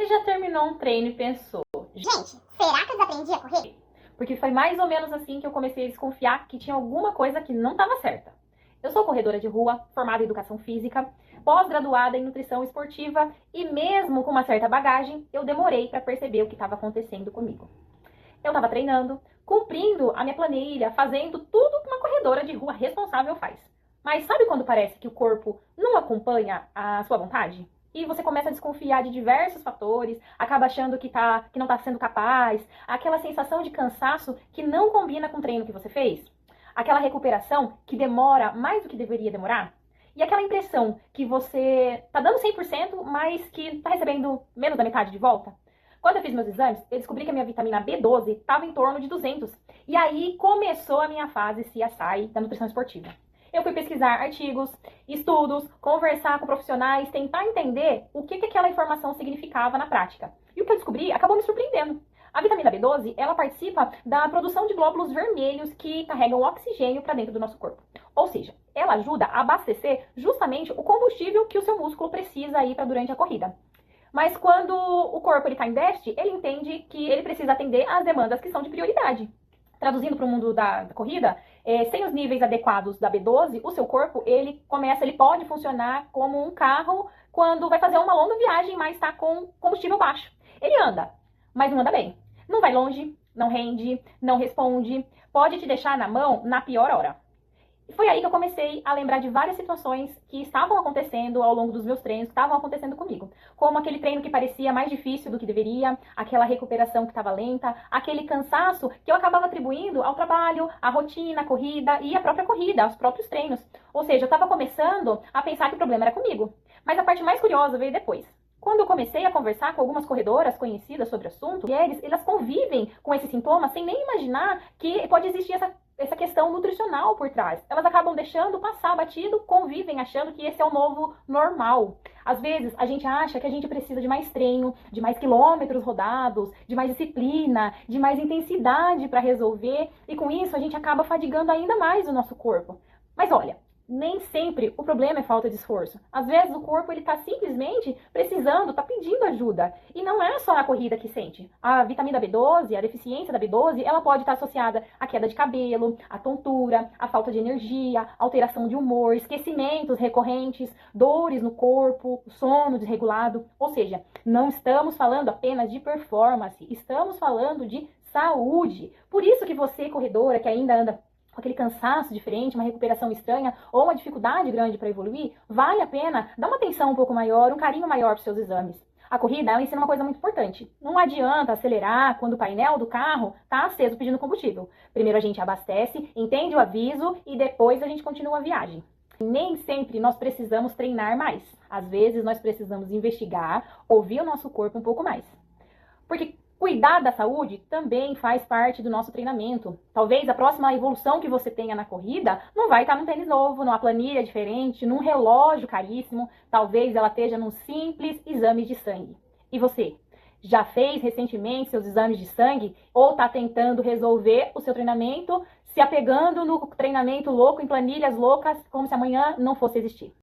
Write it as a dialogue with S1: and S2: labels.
S1: Você já terminou um treino e pensou,
S2: Gente, será que eu desaprendi a correr?
S1: porque foi mais ou menos assim que eu comecei a desconfiar que tinha alguma coisa que não estava certa. Eu sou corredora de rua, formada em educação física, pós-graduada em nutrição esportiva e mesmo com uma certa bagagem, eu demorei para perceber o que estava acontecendo comigo. Eu estava treinando, cumprindo a minha planilha, fazendo tudo que uma corredora de rua responsável faz. Mas sabe quando parece que o corpo não acompanha a sua vontade? E você começa a desconfiar de diversos fatores, acaba achando que não está sendo capaz, aquela sensação de cansaço que não combina com o treino que você fez, aquela recuperação que demora mais do que deveria demorar, e aquela impressão que você está dando 100%, mas que está recebendo menos da metade de volta. Quando eu fiz meus exames, eu descobri que a minha vitamina B12 estava em torno de 200. E aí começou a minha fase CSI da nutrição esportiva. Eu fui pesquisar artigos, estudos, conversar com profissionais, tentar entender o que aquela informação significava na prática. E o que eu descobri acabou me surpreendendo. A vitamina B12, ela participa da produção de glóbulos vermelhos que carregam oxigênio para dentro do nosso corpo. Ou seja, ela ajuda a abastecer justamente o combustível que o seu músculo precisa aí para durante a corrida. Mas quando o corpo está em déficit, ele entende que ele precisa atender às demandas que são de prioridade. Traduzindo para o mundo da corrida, sem os níveis adequados da B12, o seu corpo ele pode funcionar como um carro quando vai fazer uma longa viagem, mas está com combustível baixo. Ele anda, mas não anda bem. Não vai longe, não rende, não responde, pode te deixar na mão na pior hora. E foi aí que eu comecei a lembrar de várias situações que estavam acontecendo ao longo dos meus treinos, que estavam acontecendo comigo. Como aquele treino que parecia mais difícil do que deveria, aquela recuperação que estava lenta, aquele cansaço que eu acabava atribuindo ao trabalho, à rotina, à corrida e à própria corrida, aos próprios treinos. Ou seja, eu estava começando a pensar que o problema era comigo. Mas a parte mais curiosa veio depois. Quando eu comecei a conversar com algumas corredoras conhecidas sobre o assunto, elas convivem com esse sintoma sem nem imaginar que pode existir essa questão nutricional por trás. Elas acabam deixando passar batido, convivem achando que esse é o novo normal. Às vezes, a gente acha que a gente precisa de mais treino, de mais quilômetros rodados, de mais disciplina, de mais intensidade para resolver, e com isso a gente acaba fadigando ainda mais o nosso corpo. Mas olha, nem sempre o problema é falta de esforço. Às vezes o corpo ele está simplesmente precisando, está pedindo ajuda. E não é só na corrida que sente. A vitamina B12, a deficiência da B12, ela pode estar associada à queda de cabelo, à tontura, à falta de energia, alteração de humor, esquecimentos recorrentes, dores no corpo, sono desregulado. Ou seja, não estamos falando apenas de performance, estamos falando de saúde. Por isso que você, corredora, que ainda anda com aquele cansaço diferente, uma recuperação estranha ou uma dificuldade grande para evoluir, vale a pena dar uma atenção um pouco maior, um carinho maior para os seus exames. A corrida, ela ensina uma coisa muito importante. Não adianta acelerar quando o painel do carro está aceso pedindo combustível. Primeiro a gente abastece, entende o aviso e depois a gente continua a viagem. Nem sempre nós precisamos treinar mais. Às vezes nós precisamos investigar, ouvir o nosso corpo um pouco mais. Porque cuidar da saúde também faz parte do nosso treinamento. Talvez a próxima evolução que você tenha na corrida não vai estar num tênis novo, numa planilha diferente, num relógio caríssimo. Talvez ela esteja num simples exame de sangue. E você? Já fez recentemente seus exames de sangue? Ou está tentando resolver o seu treinamento se apegando no treinamento louco, em planilhas loucas, como se amanhã não fosse existir?